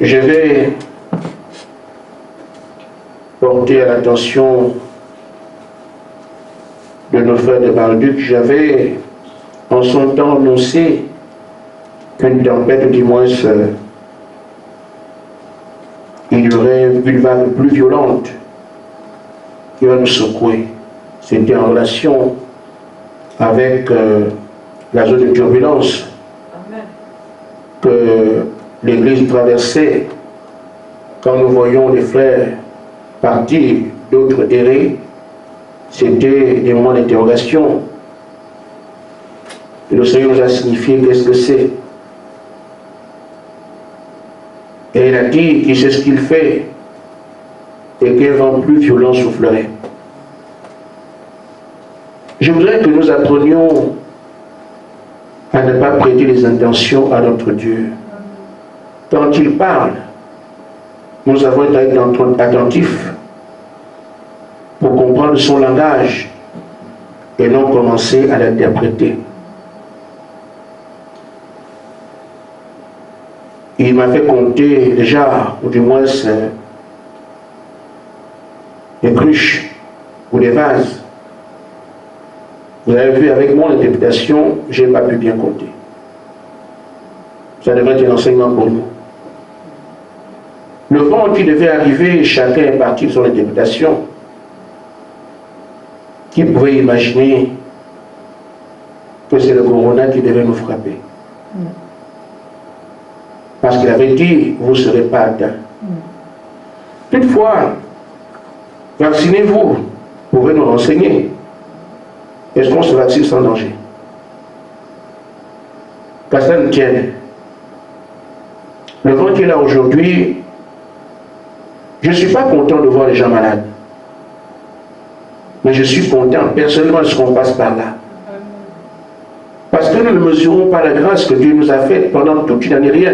Je vais porter à l'attention de nos frères de Balduc. J'avais en son temps annoncé qu'une tempête, ou du moins il y aurait une vague plus violente qui va nous secouer. C'était en relation avec la zone de turbulence que l'Église traversait quand nous voyons les frères partir, d'autres errer. C'était des moments d'interrogation. Le Seigneur nous a signifié qu'est-ce que c'est. Et il a dit qu'il sait ce qu'il fait et qu'un vent plus violent soufflerait. Je voudrais que nous apprenions à ne pas prêter les intentions à notre Dieu. Quand il parle, nous avons été attentifs pour comprendre son langage et non commencer à l'interpréter. Il m'a fait compter déjà, ou du moins des cruches ou des vases. Vous avez vu avec mon interprétation, je n'ai pas pu bien compter. Ça devrait être un enseignement pour nous. Le vent qui devait arriver, chacun est parti de son interprétation. Qui pouvait imaginer que c'est le corona qui devait nous frapper? Parce qu'il avait dit, vous ne serez pas atteints. Toutefois, vaccinez-vous, vous pouvez nous renseigner. Est-ce qu'on se vaccine sans danger? Qu'à ça nous tienne. Le vent qui est là aujourd'hui, je ne suis pas content de voir les gens malades. Mais je suis content personnellement de ce qu'on passe par là. Parce que nous ne mesurons pas la grâce que Dieu nous a faite pendant toute une année rien.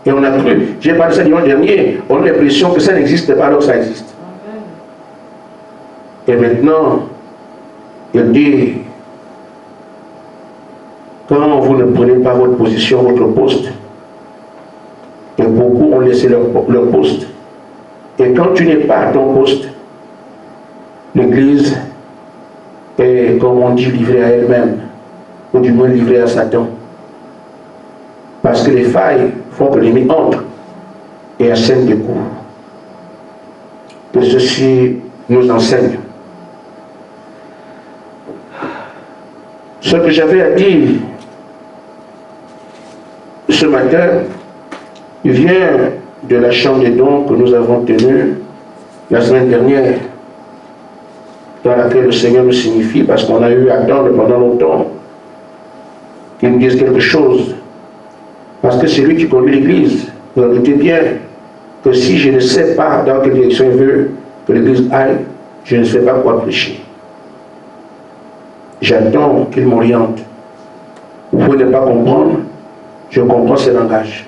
Et on a cru, j'ai parlé ça dimanche dernier, on a l'impression que ça n'existe pas alors que ça existe. Et maintenant, il dit, quand vous ne prenez pas votre position, votre poste, et beaucoup ont laissé leur poste, et quand tu n'es pas à ton poste, l'Église est, comme on dit, livrée à elle-même, ou du moins livrée à Satan. Parce que les failles font que l'ennemi entre et assène des coups. Que ceci nous enseigne. Ce que j'avais à dire ce matin vient de la chambre des dons que nous avons tenue la semaine dernière, dans laquelle le Seigneur nous signifie, parce qu'on a eu à attendre pendant longtemps qu'il nous dise quelque chose. Parce que c'est lui qui conduit l'Église. Vous notez bien que si je ne sais pas dans quelle direction il veut que l'Église aille, je ne sais pas quoi prêcher. J'attends qu'il m'oriente. Vous pouvez ne pas comprendre, je comprends ses langages.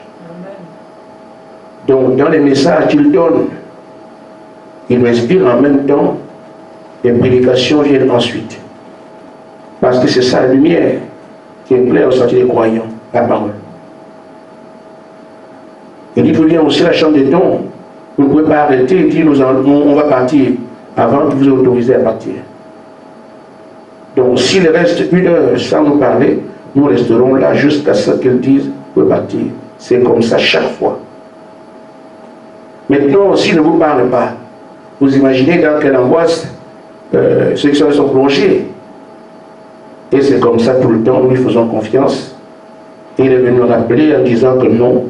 Donc, dans les messages qu'il donne, il m'inspire en même temps, les prédications viennent ensuite. Parce que c'est ça la lumière qui éclaire au sentier des croyants, la parole. Il dit, vous venez aussi à la chambre des dons, vous ne pouvez pas arrêter et dire, on va partir avant que vous soyez autorisé à partir. Donc, s'il reste une heure sans nous parler, nous resterons là jusqu'à ce qu'ils disent, vous pouvez partir. C'est comme ça chaque fois. Maintenant, s'il ne vous parle pas, vous imaginez dans quelle angoisse ceux qui sont plongés. Et c'est comme ça tout le temps, nous lui faisons confiance. Et il est venu nous rappeler en disant que non,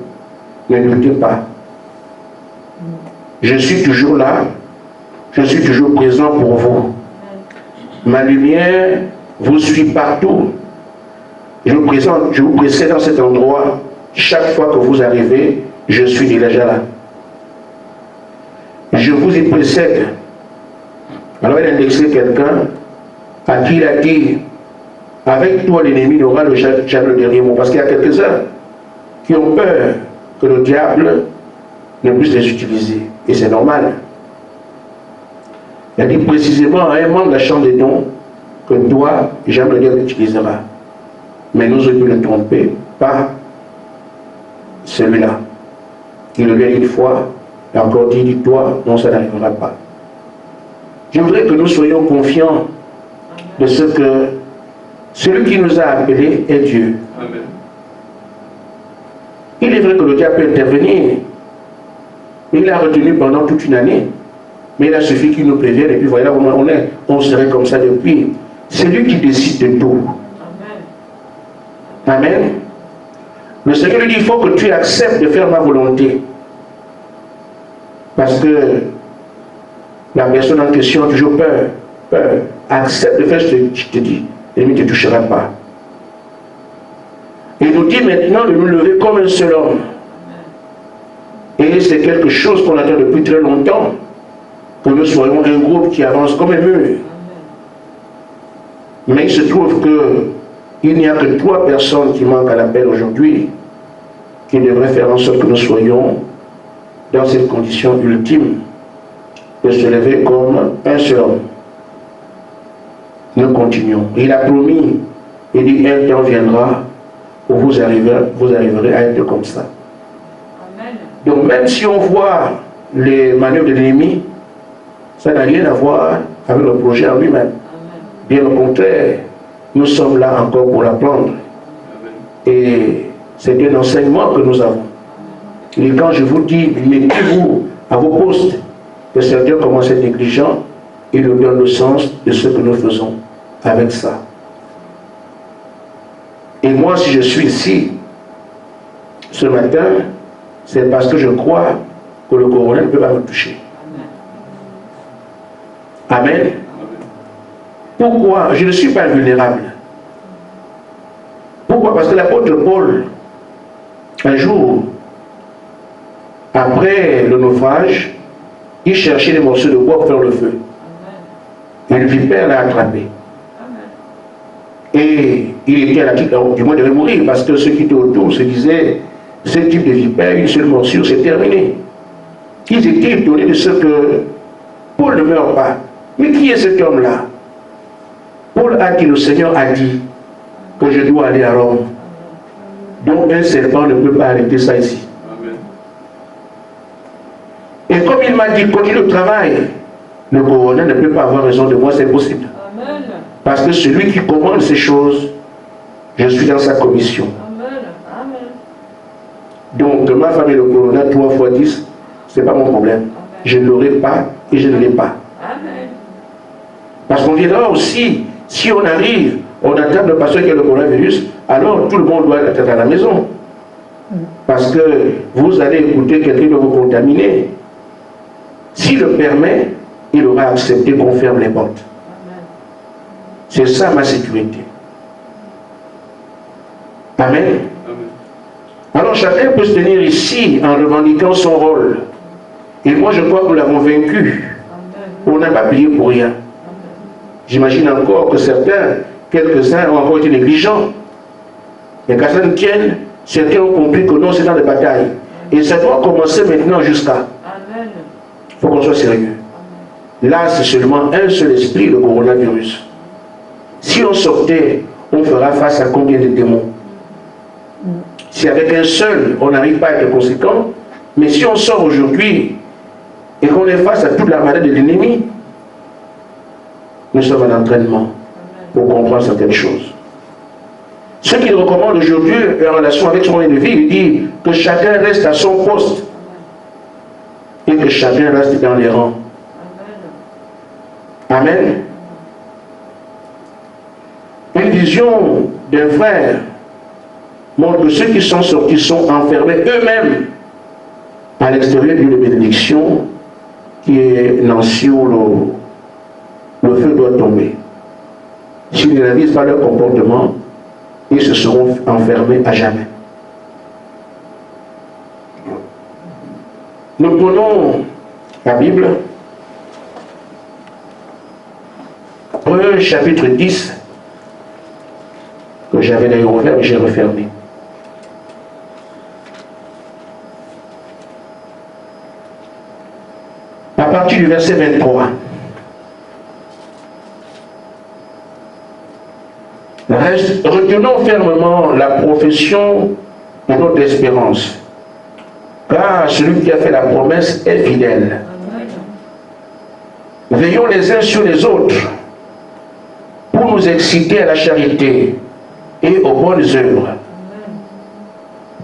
ne doutez pas. Je suis toujours là, je suis toujours présent pour vous. Ma lumière vous suit partout. Je vous précède dans cet endroit. Chaque fois que vous arrivez, je suis déjà là. Je vous y précède. Alors il a indexé quelqu'un à qui il a dit, avec toi l'ennemi n'aura jamais le dernier mot. Parce qu'il y a quelques-uns qui ont peur que le diable ne puisse les utiliser. Et c'est normal. Il a dit précisément à un membre de la chambre des dons que toi, jamais le diable l'utilisera. Mais nous aurions pu le tromper par celui-là. Il le lui a dit une fois, et encore dit, dis-toi, non, ça n'arrivera pas. Je voudrais que nous soyons confiants de ce que celui qui nous a appelés est Dieu. Amen. Il est vrai que le diable peut intervenir. Il l'a retenu pendant toute une année. Mais il a suffi qu'il nous prévienne et puis voilà où on est. On serait comme ça depuis. C'est lui qui décide de tout. Amen. Amen. Le Seigneur lui dit, il faut que tu acceptes de faire ma volonté. Parce que la personne en question a toujours peur. Peur. Accepte de faire ce que je te dis. L'ennemi ne te touchera pas. Il nous dit maintenant de nous lever comme un seul homme. Et c'est quelque chose qu'on attend depuis très longtemps. Que nous soyons un groupe qui avance comme un mur. Mais il se trouve qu'il n'y a que 3 personnes qui manquent à l'appel aujourd'hui, qui devraient faire en sorte que nous soyons dans cette condition ultime de se lever comme un seul homme. Nous continuons. Il a promis, il dit, un temps viendra où vous arriverez à être comme ça. Amen. Donc même si on voit les manœuvres de l'ennemi, ça n'a rien à voir avec le projet en lui-même. Bien au contraire, nous sommes là encore pour l'apprendre. Et c'est un enseignement que nous avons. Et quand je vous dis, mettez-vous à vos postes, que certains commencent à être négligents, il nous donne le sens de ce que nous faisons avec ça. Et moi, si je suis ici, ce matin, c'est parce que je crois que le corona ne peut pas me toucher. Amen. Pourquoi? Je ne suis pas vulnérable. Pourquoi? Parce que l'apôtre Paul, un jour, après le naufrage, il cherchait des morceaux de bois pour faire le feu. Et le vipère l'a attrapé. Et il était à la tête, du moins il devait mourir, parce que ceux qui étaient autour se disaient, ce type de vipère, une seule morsure, c'est terminé. Ils étaient étonnés de ce que Paul ne meurt pas. Mais qui est cet homme-là? Paul a dit, le Seigneur a dit que je dois aller à Rome. Donc un serpent ne peut pas arrêter ça ici. Amen. Et comme il m'a dit, continue le travail, le corona ne peut pas avoir raison de moi, c'est possible. Amen. Parce que celui qui commande ces choses, je suis dans sa commission. Amen. Amen. Donc ma famille, le corona 3 fois 10, ce n'est pas mon problème. Amen. Je ne l'aurai pas et je ne l'ai pas. Amen. Parce qu'on viendra aussi, si on arrive, on attend le pasteur qui a le coronavirus, alors tout le monde doit être à la maison. Parce que vous allez écouter quelqu'un qui va vous contaminer. S'il le permet, il aura accepté qu'on ferme les portes. C'est ça ma sécurité. Amen. Amen. Alors chacun peut se tenir ici en revendiquant son rôle. Et moi je crois que nous l'avons vaincu. On n'a pas plié pour rien. J'imagine encore que quelques-uns ont encore été négligents. Mais quand ça ne tienne, certains ont compris que non, c'est dans les batailles. Et ça doit commencer maintenant jusqu'à. Il faut qu'on soit sérieux. Là, c'est seulement un seul esprit, le coronavirus. Si on sortait, on fera face à combien de démons? Si avec un seul, on n'arrive pas à être conséquent, mais si on sort aujourd'hui et qu'on est face à toute la maladie de l'ennemi, nous sommes en entraînement pour comprendre certaines choses. Ce qu'il recommande aujourd'hui en relation avec son moyen de vie, il dit que chacun reste à son poste et que chacun reste dans les rangs. Amen. Une vision d'un frère montre que ceux qui sont sortis sont enfermés eux-mêmes à l'extérieur d'une bénédiction qui est Nancy où le feu doit tomber. S'ils ne réalisent pas leur comportement, ils se seront enfermés à jamais. Nous prenons la Bible, chapitre 10, que j'avais d'ailleurs ouvert et j'ai refermé. À partir du verset 23. Retenons fermement la profession de notre espérance, car celui qui a fait la promesse est fidèle. Veillons les uns sur les autres pour nous exciter à la charité et aux bonnes œuvres.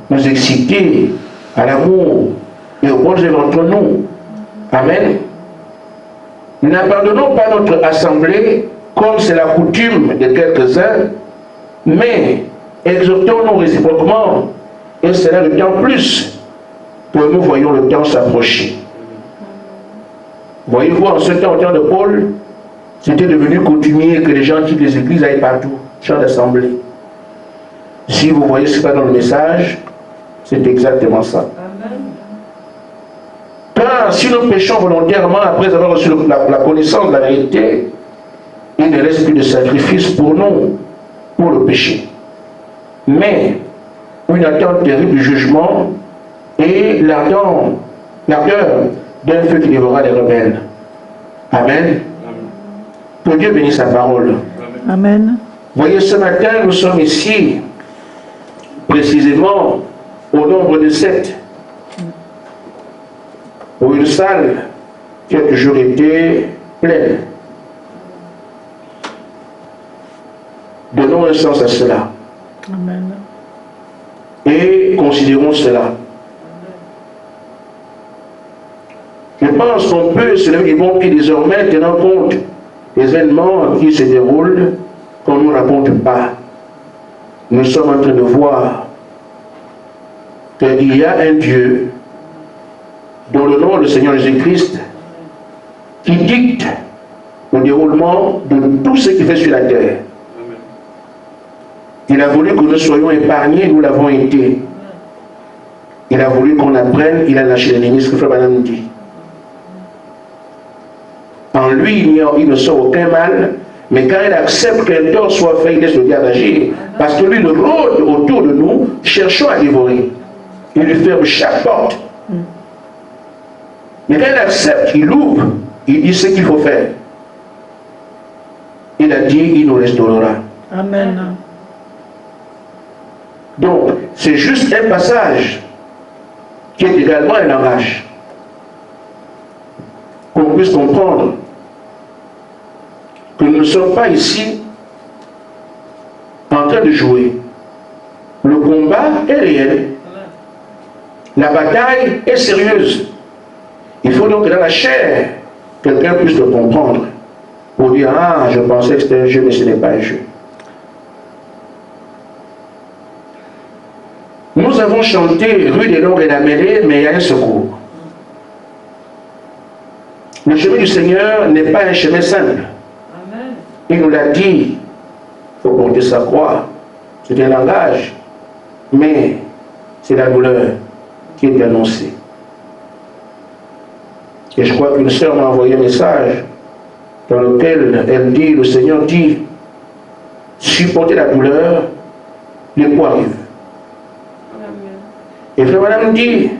Nous exciter à l'amour et aux bonnes œuvres entre nous. Amen. N'abandonnons pas notre assemblée comme c'est la coutume de quelques-uns, mais exhortons-nous réciproquement, et cela le temps plus que nous voyons le temps s'approcher. Voyez-vous, en ce temps, au temps de Paul, c'était devenu coutumier que les gens quittent les églises aillent partout, champ d'assemblée. Si vous voyez ce qu'il y a dans le message, c'est exactement ça. Car si nous péchons volontairement après avoir reçu la connaissance de la vérité, il ne reste plus de sacrifice pour nous, pour le péché. Mais une attente terrible du jugement et l'ardeur d'un feu qui dévorera les rebelles. Amen. Que Dieu bénisse sa parole. Amen. Voyez, ce matin, nous sommes ici, précisément, au nombre de 7. Pour une salle qui a toujours été pleine. Donnons un sens à cela. Amen. Et considérons cela. Je pense qu'on peut se lever du bon pied désormais, tenant compte des événements qui se déroulent, qu'on ne nous raconte pas. Nous sommes en train de voir qu'il y a un Dieu dont le nom, le Seigneur Jésus-Christ, qui dicte le déroulement de tout ce qui fait sur la terre. Il a voulu que nous soyons épargnés, nous l'avons été. Il a voulu qu'on apprenne, il a lâché l'ennemi, ce que Frère Branham dit. En lui, il ne sort aucun mal, mais quand il accepte qu'un tort soit fait, il laisse le diable agir. Parce que lui, le rôde autour de nous, cherchons à dévorer. Il lui ferme chaque porte. Mais quand il accepte, il ouvre, il dit ce qu'il faut faire. Il a dit, il nous restaurera. Amen. Donc, c'est juste un passage qui est également un langage. Qu'on puisse comprendre que nous ne sommes pas ici en train de jouer. Le combat est réel. La bataille est sérieuse. Il faut donc que dans la chair, quelqu'un puisse le comprendre. Pour dire, ah, je pensais que c'était un jeu, mais ce n'est pas un jeu. Nous avons chanté rue des Longues et la Mêlée, mais il y a un secours. Le chemin du Seigneur n'est pas un chemin simple. Amen. Il nous l'a dit, il faut porter sa croix. C'est un langage, mais c'est la douleur qui est annoncée. Et je crois qu'une sœur m'a envoyé un message dans lequel elle dit, le Seigneur dit, supportez la douleur, l'époux arrive. Et Frère Madame dit,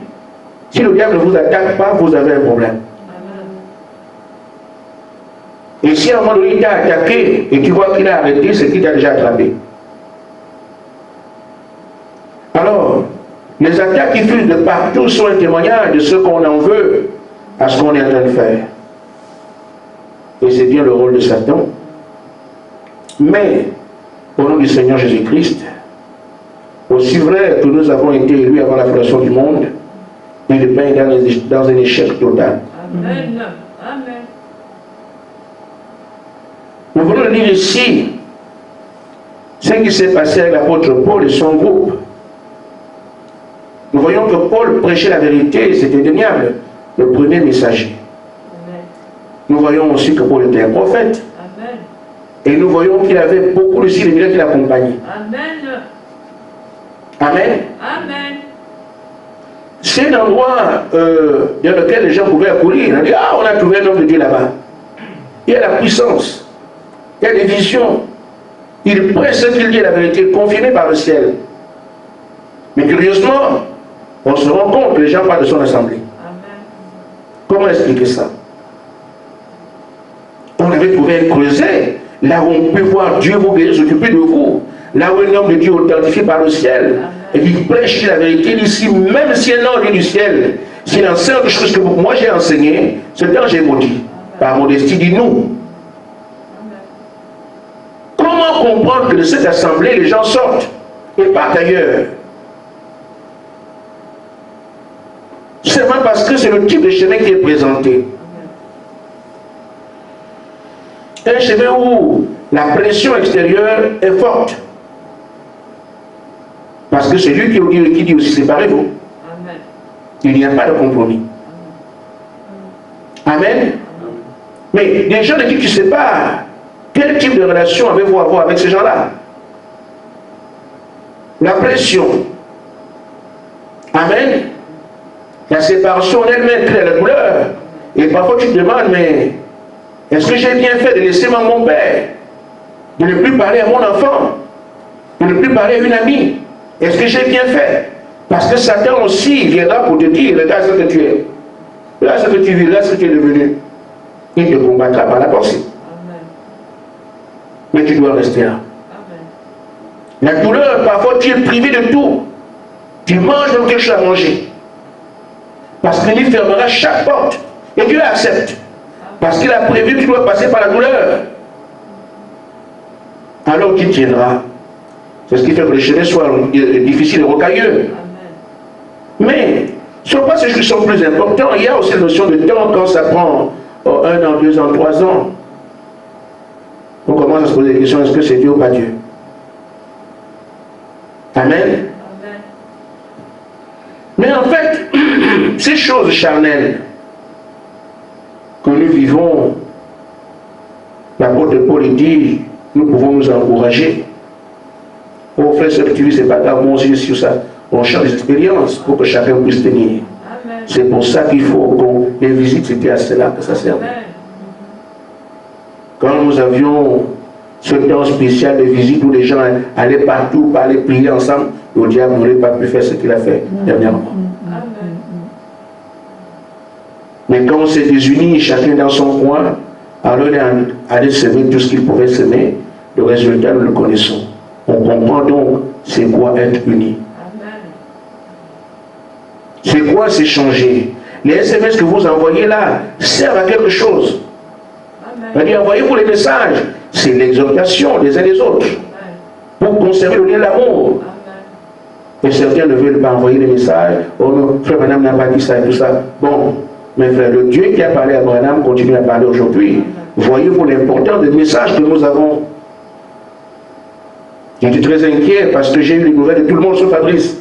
si le diable ne vous attaque pas, vous avez un problème. Et si à un moment donné il t'a attaqué et tu vois qu'il a arrêté, c'est qu'il t'a déjà attrapé. Alors, les attaques qui fusent de partout sont un témoignage de ce qu'on en veut à ce qu'on est en train de faire. Et c'est bien le rôle de Satan. Mais, au nom du Seigneur Jésus-Christ, aussi vrai que nous avons été élus avant la fondation du monde, il est peint dans un échec total. Amen. Amen. Nous voulons le lire ici, ce qui s'est passé avec l'apôtre Paul et son groupe. Nous voyons que Paul prêchait la vérité, c'était indéniable, le premier messager. Amen. Nous voyons aussi que Paul était un prophète. Amen. Et nous voyons qu'il avait beaucoup de signes qui l'accompagnaient. Amen. Amen. Amen. C'est un endroit dans lequel les gens pouvaient accourir. On a dit, ah, on a trouvé un homme de Dieu là-bas. Il y a la puissance. Il y a des visions. Il prêche ce qu'il dit la vérité, confirmé par le ciel. Mais curieusement, on se rend compte que les gens parlent de son assemblée. Amen. Comment expliquer ça? On avait trouvé un creuset, là où on peut voir Dieu vous guérir, s'occuper de vous. Là où un homme de Dieu authentifié par le ciel. Amen. et qui prêche la vérité d'ici, même si un ange du ciel, s'il enseigne quelque chose que moi j'ai enseigné, cet ange est maudit. Par modestie, dit nous. Comment comprendre que de cette assemblée, les gens sortent et partent ailleurs? Seulement parce que c'est le type de chemin qui est présenté. Un chemin où la pression extérieure est forte. Parce que c'est lui qui dit aussi séparez-vous. Il n'y a pas de compromis. Amen. Mais des gens de qui tu sépares, quel type de relation avez-vous à avoir avec ces gens-là? La pression. Amen. La séparation en elle-même crée la douleur. Et parfois tu te demandes, mais est-ce que j'ai bien fait de laisser mon père, de ne plus parler à mon enfant, de ne plus parler à une amie? Est-ce que j'ai bien fait? Parce que Satan aussi viendra pour te dire, regarde ce que tu es. Regarde ce que tu vis, regarde ce que tu es devenu. Il te combattra par la pensée. Mais tu dois rester là. La douleur, parfois tu es privé de tout. Tu manges même quelque chose à manger. Parce qu'il fermera chaque porte. Et Dieu accepte. Parce qu'il a prévu que tu dois passer par la douleur. Alors tu tiendras. C'est ce qui fait que le chemin soit difficile et rocailleux. Mais, ce ne sont pas ces choses qui sont plus importants. Il y a aussi la notion de temps quand ça prend 1 an, 2 ans, 3 ans. On commence à se poser des questions, est-ce que c'est Dieu ou pas Dieu? Amen. Mais en fait, ces choses charnelles que nous vivons, l'apôtre Paul dit, nous pouvons nous encourager. Oh frère, ce que tu vis, c'est pas grave, moi aussi je suis sur ça. On change des expériences pour que chacun puisse tenir. C'est pour ça qu'il faut qu'on les visites, c'était à cela que ça servait. Quand nous avions ce temps spécial de visite où les gens allaient partout, allaient prier ensemble, le diable n'aurait pas pu faire ce qu'il a fait dernièrement. Mais quand on s'est désunis, chacun dans son coin, alors il est allé semer tout ce qu'il pouvait semer, le résultat nous le connaissons. On comprend donc c'est quoi être uni. C'est quoi s'échanger. Les SMS que vous envoyez là servent à quelque chose. Envoyez-vous les messages. C'est l'exhortation des uns des autres. Pour conserver le lien d'amour. Et certains ne veulent pas envoyer les messages. Oh non, frère madame n'a pas dit ça et tout ça. Bon, mais frère, le Dieu qui a parlé à Abraham continue à parler aujourd'hui. Voyez-vous l'importance des messages que nous avons. J'étais très inquiet parce que j'ai eu les nouvelles de tout le monde sauf Fabrice.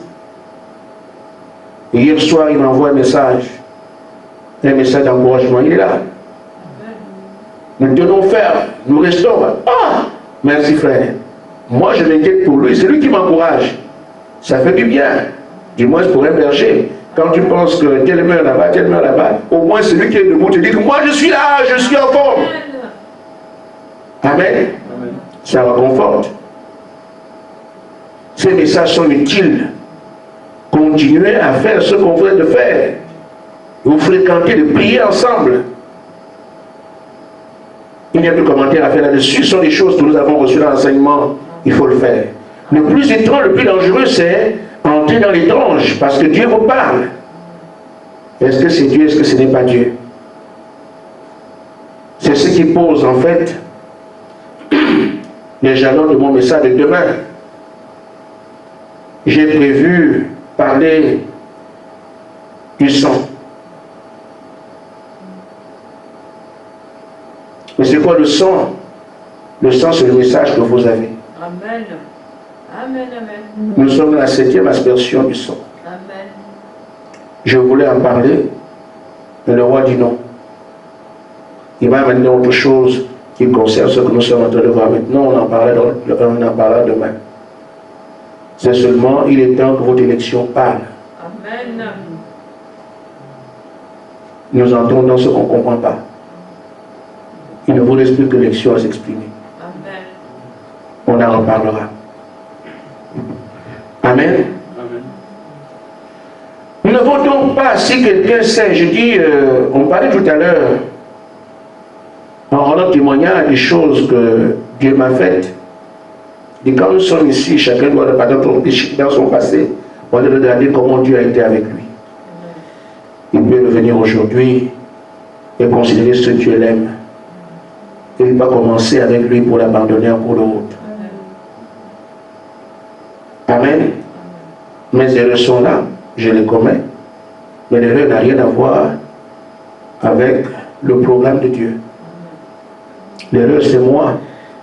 Et hier soir, il m'envoie un message d'encouragement. Il est là. Nous tenons ferme, nous restons. Ah, merci frère. Moi, je m'inquiète pour lui. C'est lui qui m'encourage. Ça fait du bien. Du moins pour un berger. Quand tu penses que tel meurt là-bas, au moins celui qui est debout te dit que moi je suis là, je suis en forme. Amen. Amen. Ça réconforte. Ces messages sont utiles. Continuez à faire ce qu'on vient de faire. Vous fréquentez, de prier ensemble. Il n'y a plus de commentaires à faire là-dessus. Ce sont des choses que nous avons reçues dans l'enseignement. Il faut le faire. Le plus étrange, le plus dangereux, c'est entrer dans l'étrange, parce que Dieu vous parle. Est-ce que c'est Dieu, est-ce que ce n'est pas Dieu? C'est ce qui pose en fait les jalons de mon message de demain. J'ai prévu parler du sang. Mais c'est quoi le sang? Le sang, c'est le message que vous avez. Amen. Amen, amen. Nous sommes dans la 7e aspersion du sang. Amen. Je voulais en parler, mais le roi dit non. Il m'a amené autre chose qui concerne ce que nous sommes en train de voir maintenant. On en parlera demain. C'est seulement, il est temps que votre élection parle. Amen. Nous entrons dans ce qu'on ne comprend pas. Il ne vous reste plus que l'élection à s'exprimer. Amen. On en reparlera. Amen. Amen. Nous ne vont donc pas, si quelqu'un sait, je dis, on parlait tout à l'heure, en rendant témoignage des choses que Dieu m'a faites, Et quand nous sommes ici, chacun doit repartir dans son passé pour aller regarder comment Dieu a été avec lui. Il peut revenir aujourd'hui et considérer ce que Dieu l'aime. Et il va commencer avec lui pour l'abandonner en cours de route. Amen. Mes erreurs sont là, je les commets. Mais l'erreur n'a rien à voir avec le programme de Dieu. L'erreur, c'est moi.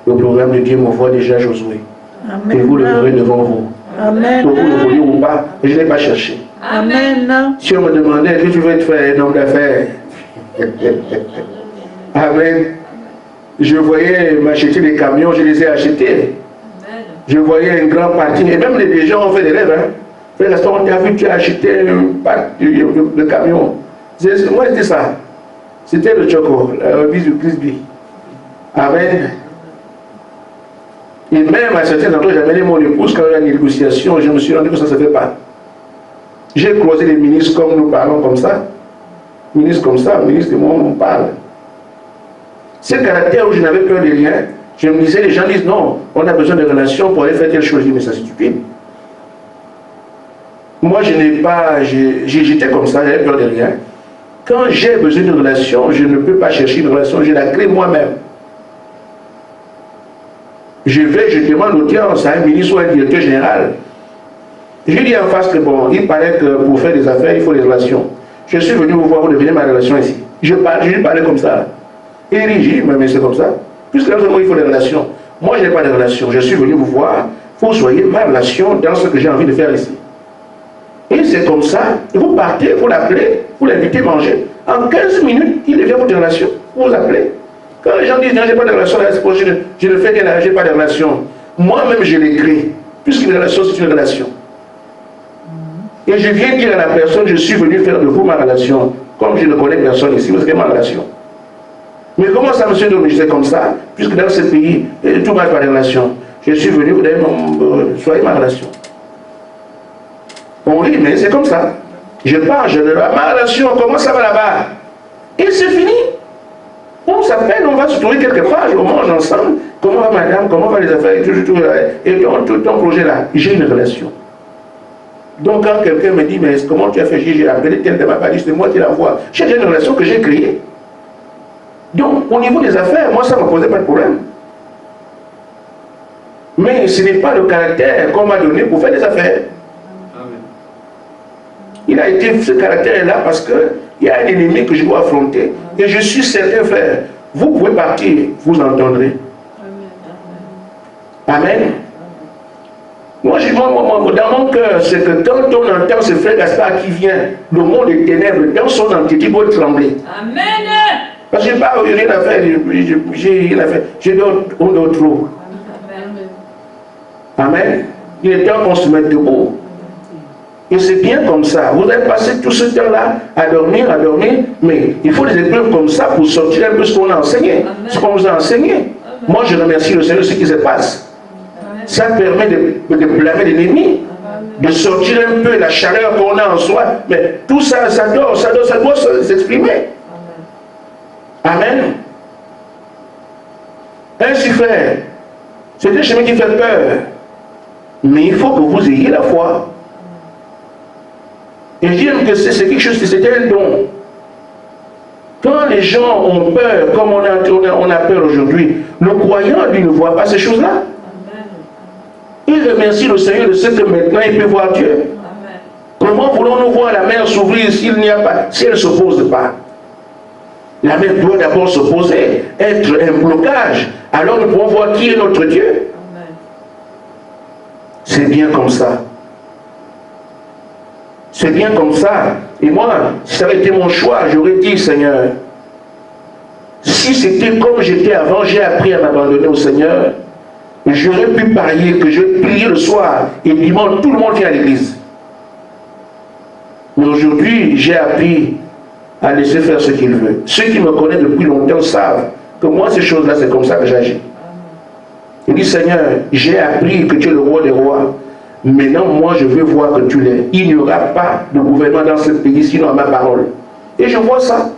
Le programme de Dieu me voit déjà Josué. Amen. Et vous le verrez devant vous. Amen. Que vous le voyez ou pas, je ne l'ai pas cherché. Amen. Si on me demandait, est-ce que tu veux être faire un homme d'affaires? Amen. Je voyais m'acheter des camions, je les ai achetés. Je voyais un grand parking, et même les gens ont fait des rêves. Hein. Frère Gaston, on t'a vu, tu as acheté un pack de camions. Moi, c'était ça. C'était le Choco, le bis du Crisby. Amen. Et même à certains endroits, j'ai amené mon épouse quand il y a une négociation, je me suis rendu que ça ne se fait pas. J'ai croisé les ministres comme nous parlons comme ça. Ministre comme ça, ministre de moi, on parle. Ce caractère où je n'avais peur de rien, je me disais, les gens disent non, on a besoin de relations pour aller faire telle chose. Je dis, mais ça c'est stupide. Moi, je n'ai pas, j'étais comme ça, j'avais peur de rien. Quand j'ai besoin de relations, je ne peux pas chercher une relation, je la crée moi-même. Je demande l'audience à un ministre ou à un directeur général. Je dis en face que bon, il paraît que pour faire des affaires, il faut des relations. Je suis venu vous voir, vous devenez ma relation ici. Je lui parlais comme ça. Et il dit, mais c'est comme ça. Puisque là, il faut des relations. Moi, je n'ai pas de relations. Je suis venu vous voir, vous soyez ma relation dans ce que j'ai envie de faire ici. Et c'est comme ça, vous partez, vous l'appelez, vous l'invitez à manger. En 15 minutes, il devient votre relation. Vous l'appelez. Quand les gens disent, non, je n'ai pas de relation, je ne fais rien, je n'ai pas de relation. Moi-même, je l'écris. Puisqu'une relation, c'est une relation. Et je viens dire à la personne, je suis venu faire de vous ma relation. Comme je ne connais personne ici, vous êtes ma relation. Mais comment ça, monsieur, donc je sais comme ça, puisque dans ce pays, tout marche par des relations. Je suis venu, vous devez soyez ma relation. On rit, mais c'est comme ça. Je pars, je le ma relation, comment ça va là-bas? Et c'est fini. On s'appelle, on va se trouver quelque part, on mange ensemble. Comment va madame, comment va les affaires, et tout ton projet là, j'ai une relation. Donc quand quelqu'un me dit, mais comment tu as fait, j'ai appelé tel de ma palisse, c'est moi qui l'envoie. J'ai une relation que j'ai créée. Donc au niveau des affaires, moi ça ne me posait pas de problème. Mais ce n'est pas le caractère qu'on m'a donné pour faire des affaires. Amen. Il a été ce caractère-là parce qu'il y a un ennemi que je dois affronter. Et je suis certain, frère, vous pouvez partir, vous entendrez. Amen. Amen. Moi, dans mon cœur, c'est que quand on entend ce frère Gaspard qui vient, le monde des ténèbres, dans son entité, il doit trembler. Amen. Parce que je n'ai pas rien à faire, j'ai d'autres trop. Amen. Il est temps qu'on se mette debout. Et c'est bien comme ça. Vous avez passé tout ce temps-là à dormir, mais il faut des épreuves comme ça pour sortir un peu ce qu'on a enseigné, ce qu'on vous a enseigné. Moi, je remercie le Seigneur de ce qui se passe. Ça permet de blâmer l'ennemi, de sortir un peu la chaleur qu'on a en soi. Mais tout ça, ça doit s'exprimer. Amen. Ainsi, frère, c'est un chemin qui fait peur. Mais il faut que vous ayez la foi. Et je dis que c'est quelque chose, c'était un don. Quand les gens ont peur, comme on a peur aujourd'hui, le croyant, lui, ne voit pas ces choses-là. Il remercie le Seigneur de ce que maintenant il peut voir Dieu. Amen. Comment voulons-nous voir la mer s'ouvrir si elle ne s'oppose pas? La mer doit d'abord s'opposer, être un blocage. Alors nous pouvons voir qui est notre Dieu. C'est bien comme ça. C'est bien comme ça. Et moi, si ça avait été mon choix, j'aurais dit, Seigneur, si c'était comme j'étais avant, j'ai appris à m'abandonner au Seigneur, j'aurais pu parier que je vais prier le soir et le dimanche, tout le monde vient à l'église. Mais aujourd'hui, j'ai appris à laisser faire ce qu'il veut. Ceux qui me connaissent depuis longtemps savent que moi, ces choses-là, c'est comme ça que j'agis. Il dit, Seigneur, j'ai appris que tu es le roi des rois. Maintenant, moi, je veux voir que tu l'es. Il n'y aura pas de gouvernement dans ce pays, sinon à ma parole. Et je vois ça.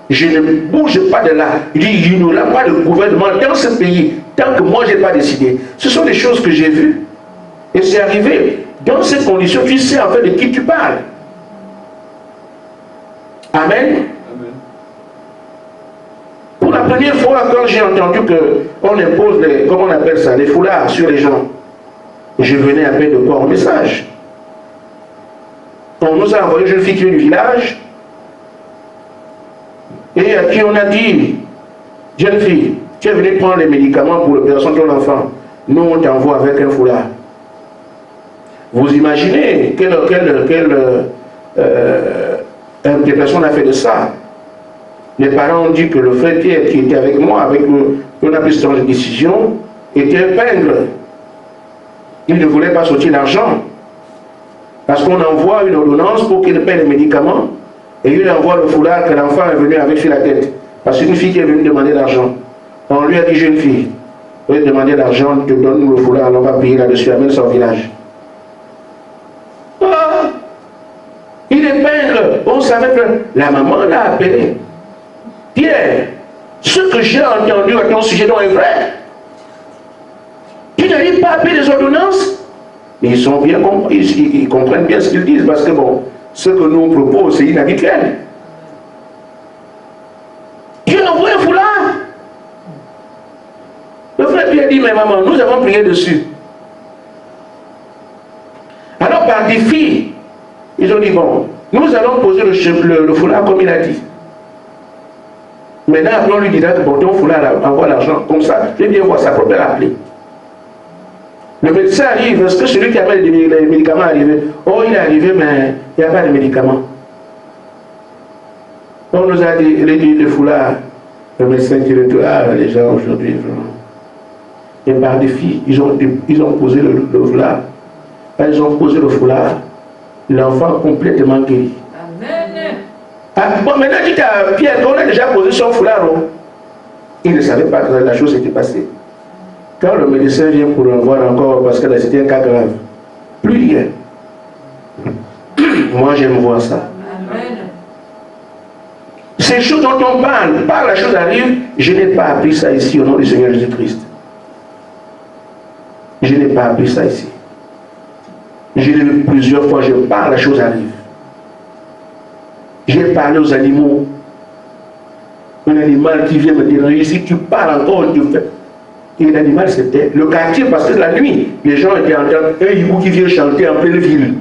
Je ne bouge pas de là. Il dit, il n'y aura pas de gouvernement dans ce pays. tant que moi je n'ai pas décidé. Ce sont des choses que j'ai vues. Et c'est arrivé. Dans ces conditions, tu sais en fait de qui tu parles. Amen. Pour la première fois, quand j'ai entendu qu'on impose les, comment on appelle ça, les foulards sur les gens, je venais à peine de voir un message. On nous a envoyé une jeune fille qui est du village et à qui on a dit, jeune fille, tu es venue prendre les médicaments pour l'opération de ton enfant. Nous, on t'envoie avec un foulard. Vous imaginez quelle interprétation on a fait de ça. Les parents ont dit que le frère Pierre qui était avec moi, avec une assistance de décision, était un pingre. Il ne voulait pas sortir l'argent. Parce qu'on envoie une ordonnance pour qu'il paie les médicaments, et il envoie le foulard que l'enfant est venu avec sur la tête. Parce qu'une fille qui est venue demander l'argent. On lui a dit, jeune fille, vous voulez demander l'argent, te donne-nous le foulard, on va payer là-dessus, amène ça au village. Ah, il est pingre. On savait que la maman l'a appelé. Pierre, ce que j'ai entendu à ton sujet dont est vrai, tu n'arrives pas à payer les ordonnances. Ils sont bien compris, ils comprennent bien ce qu'ils disent, parce que bon, ce que nous on propose, c'est inhabituel. Tu envoies un foulard. Le frère Pierre dit, mais maman, nous avons prié dessus. Alors par défi, ils ont dit, bon, nous allons poser le foulard comme il a dit. Maintenant, après on lui dira que bon, ton foulard envoie l'argent, comme ça, je vais bien voir sa propre appelée. Le médecin arrive, est-ce que celui qui appelle les médicaments est arrivé? Oh, il est arrivé, mais il n'y a pas de médicaments. On nous a dit, le foulard, le médecin qui le dit, ah, les gens aujourd'hui, vraiment. Et par défi, ils ont posé le foulard. Quand ils ont posé le foulard, l'enfant complètement guéri. Amen. Ah, bon, maintenant, dites à Pierre qu'on a déjà posé son foulard. Oh. Il ne savait pas que la chose était passée. Quand le médecin vient pour le voir encore, parce que c'était un cas grave, plus rien. Moi, j'aime voir ça. Amen. Ces choses dont on parle, par la chose arrive, je n'ai pas appris ça ici au nom du Seigneur Jésus-Christ. Je n'ai pas appris ça ici. Je l'ai vu plusieurs fois, je parle, la chose arrive. J'ai parlé aux animaux. Un animal qui vient me déranger, si tu parles encore, tu fais. Et l'animal c'était le quartier, parce que la nuit, les gens étaient en train, un hibou qui vient chanter en pleine ville.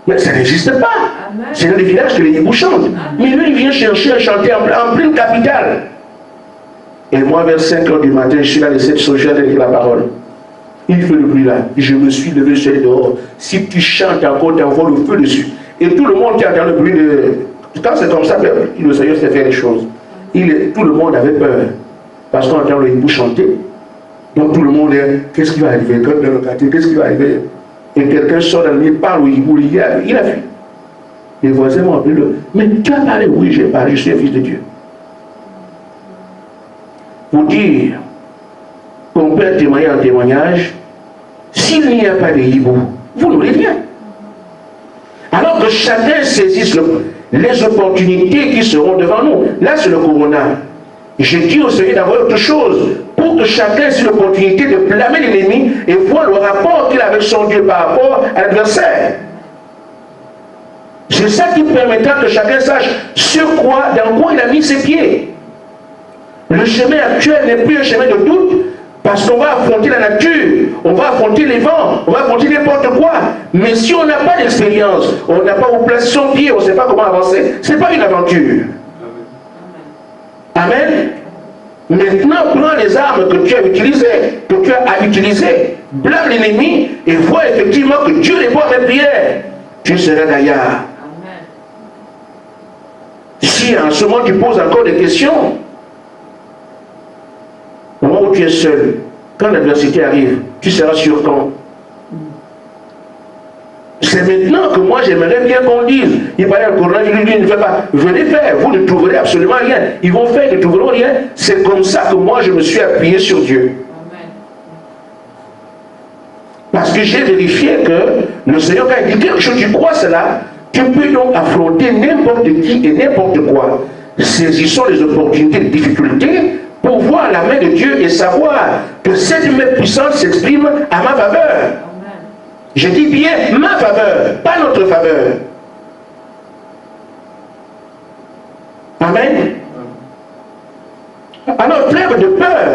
Mais ça n'existe pas. C'est dans les villages que les hiboux chantent. Mais lui, il vient chercher à chanter en pleine capitale. Et moi, vers 5 h du matin, je suis là, les 7 soja avec la parole. Il fait le bruit là. Je me suis levé, je suis allé dehors. Si tu chantes encore, tu envoies le feu dessus. Et tout le monde qui entend le bruit de. Quand c'est comme ça, le Seigneur sait faire les choses. Tout le monde avait peur. Parce qu'on entend le hibou chanter. Donc tout le monde est, qu'est-ce qui va arriver? Comme dans le quartier, qu'est-ce qui va arriver? Et quelqu'un sort dans le nid, parle au hibou, il a fui. Les voisins m'ont appelé, mais tu as parlé? Oui, j'ai parlé, je suis un fils de Dieu. Pour dire qu'on peut témoigner en témoignage, s'il n'y a pas de hibou, vous n'aurez rien. Alors que chacun saisisse les opportunités qui seront devant nous. Là, c'est le corona. Je dis au Seigneur d'avoir autre chose pour que chacun ait l'opportunité de blâmer l'ennemi et voir le rapport qu'il a avec son Dieu par rapport à l'adversaire. C'est ça qui permettra que chacun sache dans quoi il a mis ses pieds. Le chemin actuel n'est plus un chemin de doute parce qu'on va affronter la nature, on va affronter les vents, on va affronter n'importe quoi. Mais si on n'a pas d'expérience, on n'a pas où placer son pied, on ne sait pas comment avancer, ce n'est pas une aventure. Amen. Maintenant, prends les armes que tu as utilisées, blâme l'ennemi et vois effectivement que Dieu répond à mes prières. Tu seras gaillard. Si en ce moment tu poses encore des questions, au moment où tu es seul, quand l'adversité arrive, tu seras sûr quand. C'est maintenant que moi j'aimerais bien qu'on dise, il parlait au Coran, il dit ne fait pas, venez faire, vous ne trouverez absolument rien. Ils vont faire, ils ne trouveront rien. C'est comme ça que moi je me suis appuyé sur Dieu. Amen. Parce que j'ai vérifié que le Seigneur, quand il dit quelque chose, tu crois cela, tu peux donc affronter n'importe qui et n'importe quoi. Saisissons les opportunités, les difficultés, pour voir la main de Dieu et savoir que cette même puissance s'exprime à ma faveur. Je dis bien ma faveur, pas notre faveur. Amen. Alors, trêve de peur.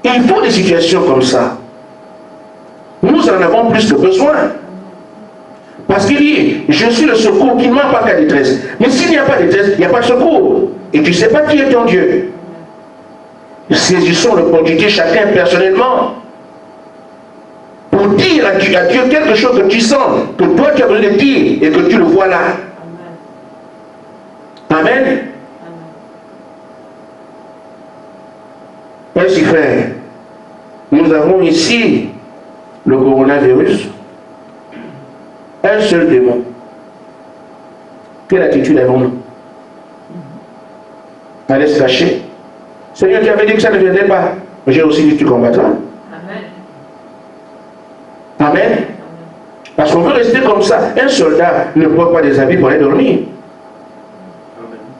Il faut des situations comme ça. Nous en avons plus que besoin. Parce qu'il dit, je suis le secours qui ne manque pas qu'à détresse. Mais s'il n'y a pas de détresse, il n'y a pas de secours. Et tu ne sais pas qui est ton Dieu. Saisissons l'opportunité chacun personnellement pour dire à Dieu quelque chose que tu sens, que toi tu as besoin de dire et que tu le vois là. Amen. Ainsi frère, nous avons ici le coronavirus, un seul démon. Quelle attitude avons-nous? Allez se cacher. Seigneur, tu avais dit que ça ne viendrait pas. Mais j'ai aussi dit que tu combattras. Amen. Amen. Parce qu'on veut rester comme ça. Un soldat ne porte pas des habits pour aller dormir.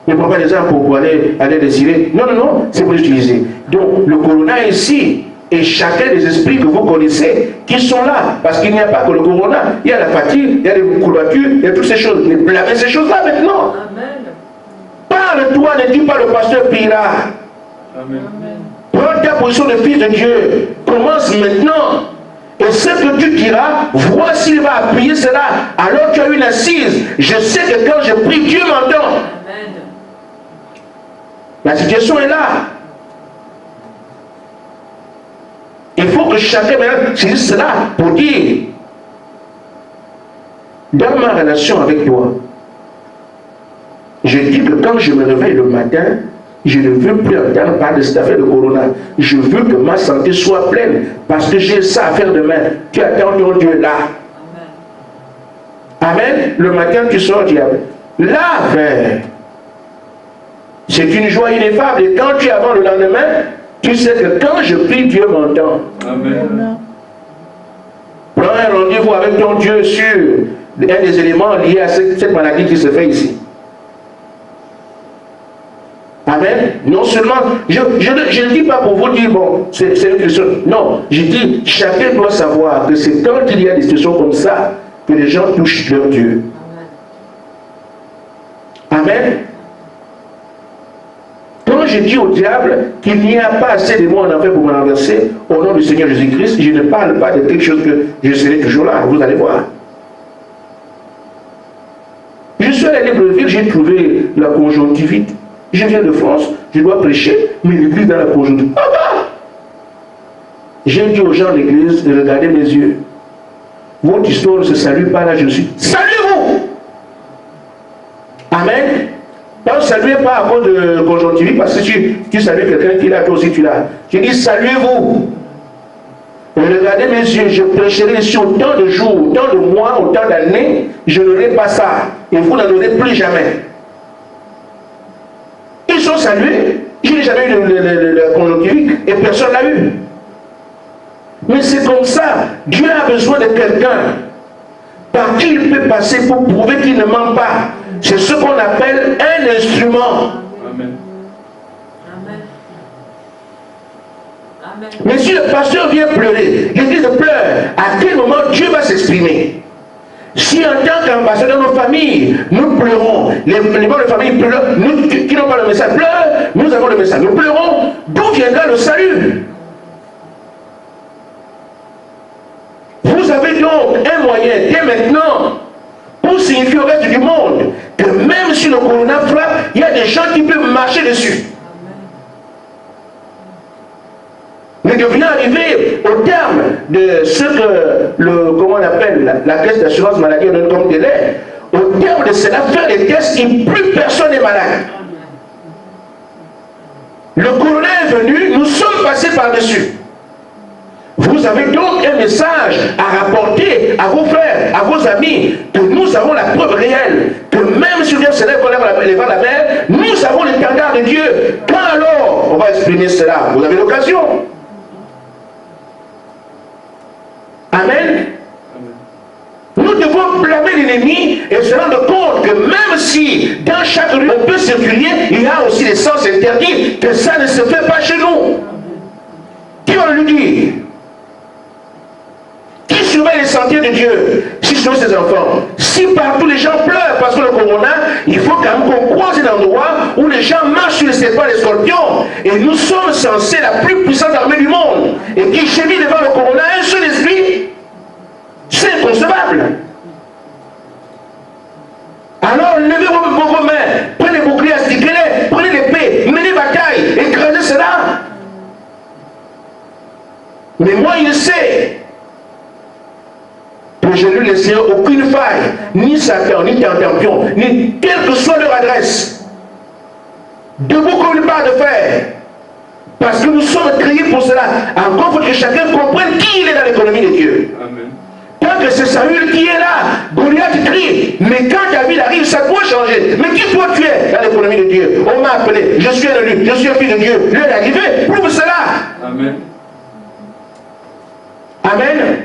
Il ne prend pas des armes pour aller décider. Non, non, non, c'est pour l'utiliser. Donc, le corona est ici. Et chacun des esprits que vous connaissez, qui sont là. Parce qu'il n'y a pas que le corona. Il y a la fatigue, il y a les courbatures, il y a toutes ces choses. Mais blâmez ces choses-là maintenant. Amen. Parle-toi, ne dis pas le pasteur pira. Amen. Prends ta position de fils de Dieu. Commence maintenant. Et ce que tu diras, vois s'il va appuyer cela. Alors tu as une assise. Je sais que quand je prie, Dieu m'entend. Amen. La situation est là. Il faut que chacun saisisse cela pour dire, dans ma relation avec toi, je dis que quand je me réveille le matin, je ne veux plus entendre parler de cette affaire de corona. Je veux que ma santé soit pleine parce que j'ai ça à faire demain. Tu attends ton Dieu là. Amen. Amen. Le matin, tu sors, diable. Là, frère, c'est une joie ineffable. Et quand tu es avant le lendemain, tu sais que quand je prie, Dieu m'entend. Amen. Prends un rendez-vous avec ton Dieu sur un des éléments liés à cette maladie qui se fait ici. Amen. Non seulement, je ne dis pas pour vous dire, bon, c'est une question. Non, je dis, chacun doit savoir que c'est quand il y a des situations comme ça que les gens touchent leur Dieu. Amen. Quand je dis au diable qu'il n'y a pas assez de mots en enfer pour me renverser, au nom du Seigneur Jésus-Christ, je ne parle pas de quelque chose que je serai toujours là, vous allez voir. Je suis allé à Libreville, j'ai trouvé la conjonctivite. Je viens de France, je dois prêcher, mais l'église dans la conjonctivite. Ah bah! J'ai dit aux gens de l'église de regarder mes yeux. Votre histoire ne se salue pas là, je suis. Saluez-vous! Amen. Ne saluez pas à cause de conjonctivite, parce que tu salues quelqu'un qui l'a, toi aussi tu l'as. Je dis saluez-vous. Regardez mes yeux, je prêcherai ici autant de jours, autant de mois, autant d'années, je n'aurai pas ça. Et vous n'en aurez plus jamais. Ils sont salués. Je n'ai jamais eu la conjonctivite et personne ne l'a eu. Mais c'est comme ça. Dieu a besoin de quelqu'un par qui il peut passer pour prouver qu'il ne ment pas. C'est ce qu'on appelle un instrument. Amen. Amen. Mais si le pasteur vient pleurer, l'église pleure, à quel moment Dieu va s'exprimer? Si en tant qu'ambassadeur de nos familles, nous pleurons, les membres de famille pleurent, nous qui n'ont pas le message pleurent, nous avons le message, nous pleurons, d'où viendra le salut? Vous avez donc un moyen dès maintenant pour signifier au reste du monde que même si le corona frappe, il y a des gens qui peuvent marcher dessus. Mais de venir arriver au terme de ce que comment on appelle la caisse d'assurance maladie donne comme délai, au terme de cela, faire des tests et plus personne n'est malade. Le corona est venu, nous sommes passés par-dessus. Vous avez donc un message à rapporter à vos frères, à vos amis, que nous avons la preuve réelle, que même si Dieu se lève les vents de la mer, nous avons l'étendard de Dieu. Quand alors on va exprimer cela? Vous avez l'occasion. Amen. Nous devons blâmer l'ennemi et se rendre compte que même si dans chaque rue on peut circuler, il y a aussi des sens interdits, que ça ne se fait pas chez nous. Qui va le lui dire? Qui surveille les sentiers de Dieu? Si ce sont ses enfants. Si partout les gens pleurent parce que le corona, il faut quand même qu'on croise un endroit où les gens marchent sur les serpents et les scorpions. Et nous sommes censés la plus puissante armée du monde. Et qui gémit devant le corona, un seul esprit, c'est inconcevable. Alors levez vos mains, prenez les boucliers, astiquez-les, prenez l'épée, menez bataille, écrasez cela. Mais moi il sait que je ne laisserai aucune faille, ni Satan, ni Tentampion, ni quelle que soit leur adresse. Debout comme une barre de fer. Parce que nous sommes créés pour cela. Encore faut que chacun comprenne qui il est dans l'économie de Dieu. Amen. Tant que c'est Saül qui est là, Goliath crie. Mais quand David arrive, ça doit changer. Mais qui toi tu es dans l'économie de Dieu? On m'a appelé, je suis un élu, je suis un fils de Dieu. L'heure est arrivée, prouve cela. Amen. Amen.